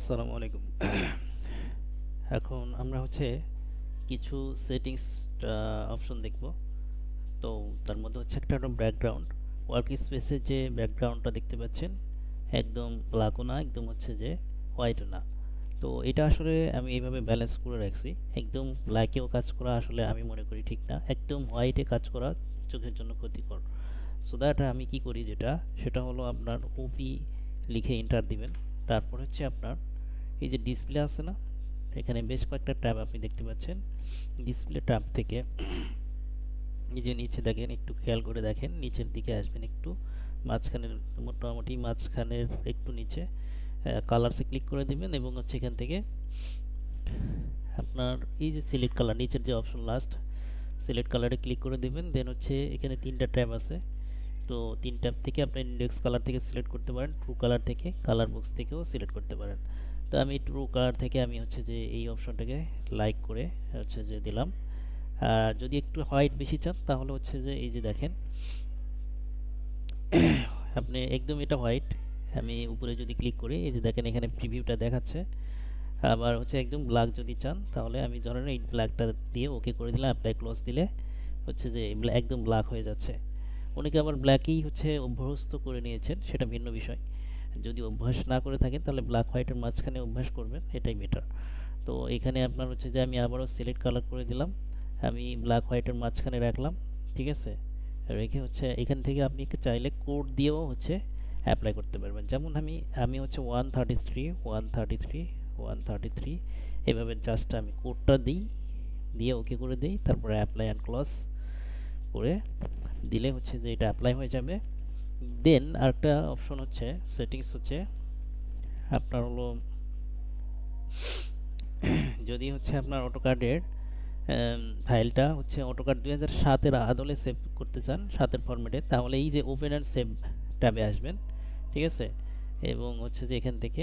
আসসালামু আলাইকুম। এখন আমরা কিছু সেটিংস অপশন দেখব। তো তার মধ্যে একটা হলো ব্যাকগ্রাউন্ড। ওয়ার্ক স্পেসে যে ব্যাকগ্রাউন্ডটা দেখতে পাচ্ছেন একদম ব্ল্যাকও না, একদম হোয়াইটও না। তো এটা আসলে আমি এইভাবে ব্যালেন্স করে রাখছি। একদম ব্ল্যাকেও কাজ করা আসলে আমি মনে করি ঠিক না, একদম হোয়াইটে কাজ করা চোখের জন্য ক্ষতিকর। সো দ্যাট আমি কি করি, সেটা হলো আপনার ওপি লিখে এন্টার দিবেন। তারপর আপনার এই যে ডিসপ্লে আছে না, এখানে বেশ কয়েকটা ট্যাব আপনি দেখতে পাচ্ছেন। ডিসপ্লে ট্যাব থেকে এই যে নিচে দেখেন, একটু খেয়াল করে দেখেন, নিচের দিকে আসবেন একটু, মাঝখানের মোটামুটি মাঝখানের একটু নিচে কালারসে ক্লিক করে দিবেন এবং এখান থেকে আপনার এই যে সিলেক্ট কালার, নিচের যে অপশন লাস্ট সিলেক্ট কালারে ক্লিক করে দিবেন। দেন এখানে তিনটা ট্যাব আছে। তো তিন ট্যাব থেকে আপনি ইন্ডেক্স কালার থেকে সিলেক্ট করতে পারেন, ট্রু কালার থেকে, কালার বক্স থেকেও সিলেক্ট করতে পারেন। তো আমি ট্রু কালার থেকে আমি এই অপশনটাকে লাইক করে দিলাম। আর যদি একটু হোয়াইট বেশি চান তাহলে এই যে দেখেন আপনি একদম এটা হোয়াইট। আমি উপরে যদি ক্লিক করি, এই যে দেখেন এখানে প্রিভিউটা দেখাচ্ছে। আবার একদম ব্ল্যাক যদি চান তাহলে আমি ধরেন এই ব্ল্যাকটা দিয়ে ওকে করে দিলাম, অ্যাপ্লাই ক্লোজ দিলে একদম ব্ল্যাক হয়ে যাচ্ছে। অনেকে আবার ব্ল্যাকই অভ্যস্ত করে নিয়েছেন, সেটা ভিন্ন বিষয়। যদি অভ্যাস না করে থাকেন তাহলে ব্ল্যাক হোয়াইটের মাঝখানে অভ্যাস করবেন, এটাই বেটার। তো এখানে আপনার আমি আবারও সিলেক্ট কালার করে দিলাম, আমি ব্ল্যাক হোয়াইটের মাঝখানে রাখলাম। ঠিক আছে, রেখে এখান থেকে আপনি চাইলে কোড দিয়েও অ্যাপ্লাই করতে পারবেন। যেমন আমি আমি 133 133 133 এভাবে জাস্ট আমি কোডটা দিই, দিয়ে ওকে করে দিই, তারপরে অ্যাপ্লাই অ্যান্ড ক্লোজ করে দিলে যে এটা অ্যাপ্লাই হয়ে যাবে। দেন আরেকটা অপশন সেটিংস আপনার হলো যদি আপনার অটোকাডের ফাইলটা অটোকাড 2007-এর আদলে সেভ করতে চান, 7-এর ফরম্যাটে, তাহলে এই যে ওপেন অ্যান্ড সেভ ট্যাবে আসবেন। ঠিক আছে, এবং এখান থেকে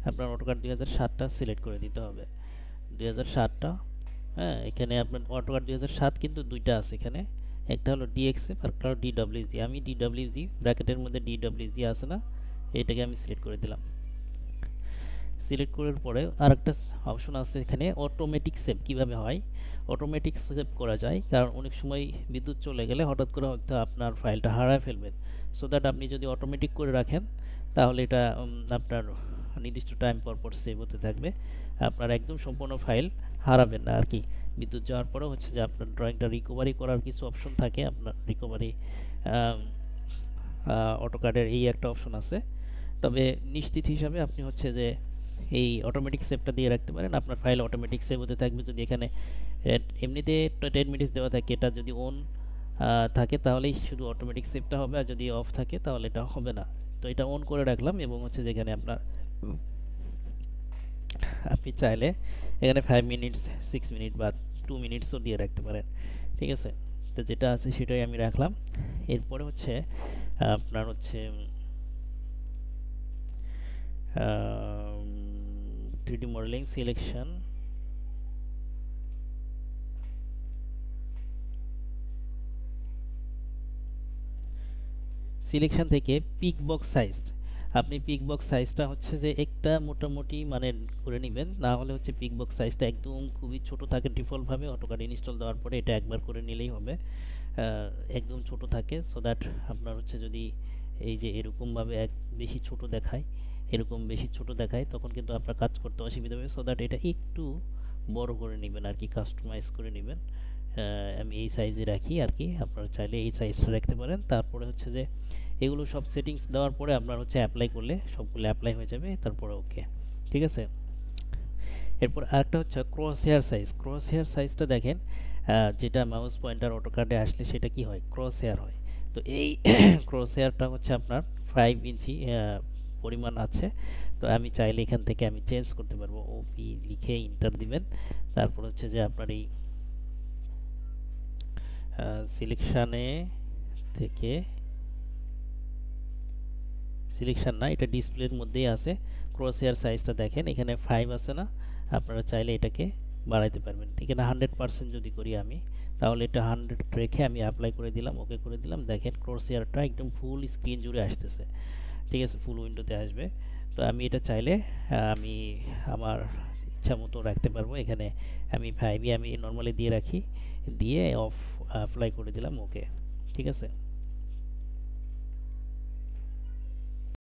আপনার অটোকাড 2007টা সিলেক্ট করে দিতে হবে। 2007টা, হ্যাঁ, এখানে আপনার অটোকাড 2007 কিন্তু দুইটা আছে এখানে, একটা হলো ডিএক্সএফ আর একটা হলো ডিডব্লিউজি। আমি ডিডব্লিউজি ব্র্যাকেটের মধ্যে ডিডব্লিউজি আছে না, এটাকে আমি সিলেক্ট করে দিলাম। সিলেক্ট করার পরে আরেকটা অপশন আছে এখানে, অটোমেটিক সেভ কিভাবে হয়। অটোমেটিক সেভ করা যায় কারণ অনেক সময় বিদ্যুৎ চলে গেলে হঠাৎ করে হয়তো আপনার ফাইলটা হারায় ফেলবেন। সো দ্যাট আপনি যদি অটোমেটিক করে রাখেন তাহলে এটা আপনার নির্দিষ্ট টাইম পর পর সেভ হতে থাকবে, আপনার একদম সম্পূর্ণ ফাইল হারাবেন না আর কি। বিদ্যুৎ যাওয়ার পরেও আপনার ড্রয়িংটা রিকভারি করার কিছু অপশন থাকে, আপনার রিকভারি অটোকাডের এই একটা অপশন আছে। তবে নিশ্চিত হিসাবে আপনি এই অটোমেটিক সেভটা দিয়ে রাখতে পারেন, আপনার ফাইল অটোমেটিক সেভ হতে থাকবে। যদি এখানে এমনিতে 10 মিনিটস দেওয়া থাকে, এটা যদি অন থাকে তাহলেই শুধু অটোমেটিক সেভটা হবে, আর যদি অফ থাকে তাহলে এটা হবে না। তো এটা অন করে রাখলাম এবং যেখানে আপনার আপনি চাইলে এখানে 5 মিনিটস, 6 মিনিট বা 2 মিনিটসও দিয়ে রাখতে পারেন। ঠিক আছে, তো যেটা আছে সেটাই আমি রাখলাম। এরপরে আপনার 3D মডেলিং সিলেকশন, সিলেকশন থেকে পিক বক্স সাইজ, আপনি পিক বক্স সাইজটা একটা মোটামুটি মানে করে নেবেন, না হলে পিক বক্স সাইজটা একদম খুবই ছোট থাকে ডিফল্টভাবে অটোকাড ইনস্টল দেওয়ার পরে, এটা একবার করে নিলেই হবে। একদম ছোট থাকে, সো দ্যাট আপনার যদি এই যে এরকমভাবে বেশি ছোট দেখায়, এরকম বেশি ছোট দেখায়, তখন কিন্তু আপনার কাজ করতে অসুবিধা হবে। সো দ্যাট এটা একটু বড় করে নেবেন আর কি, কাস্টমাইজ করে নেবেন। আমি এই সাইজে রাখি আর কি, আপনারা চাইলে এই সাইজটা রাখতে পারেন। তারপরে যে এগুলো সব সেটিংস দেওয়ার পরে আপনার অ্যাপ্লাই করলে সবগুলো অ্যাপ্লাই হয়ে যাবে, তারপরে ওকে। ঠিক আছে, এরপর আরেকটা cross hair size. Cross hair সাইজটা দেখেন, যেটা মাউস পয়েন্টার অটোকাডে আসলে সেটা কি হয়, ক্রস হেয়ার হয়। তো এই ক্রস হেয়ারটা আপনার 5 ইঞ্চি পরিমাণ আছে। তো আমি চাইলে এখান থেকে আমি চেঞ্জ করতে পারবো, ওপি লিখে ইন্টার দিবেন। তারপর আপনার এই সিলেকশানে থেকে, সিলেকশান না, এটা ডিসপ্লের মধ্যেই আছে। ক্রস হেয়ার সাইজটা দেখেন এখানে 5 আছে না, আপনারা চাইলে এটাকে বাড়াইতে পারবেন। ঠিক আছে, 100% যদি করি আমি, তাহলে এটা 100 রেখে আমি অ্যাপ্লাই করে দিলাম, ওকে করে দিলাম। দেখেন ক্রস হেয়ারটা একদম ফুল স্ক্রিন জুড়ে আসতেছে। ঠিক আছে, ফুল উইন্ডোতে আসবে। তো আমি এটা চাইলে আমি আমার ইচ্ছা মতো রাখতে পারবো। এখানে আমি 5 আমি নর্মালি দিয়ে রাখি, দিয়ে অফ অ্যাপ্লাই করে দিলাম, ওকে। ঠিক আছে।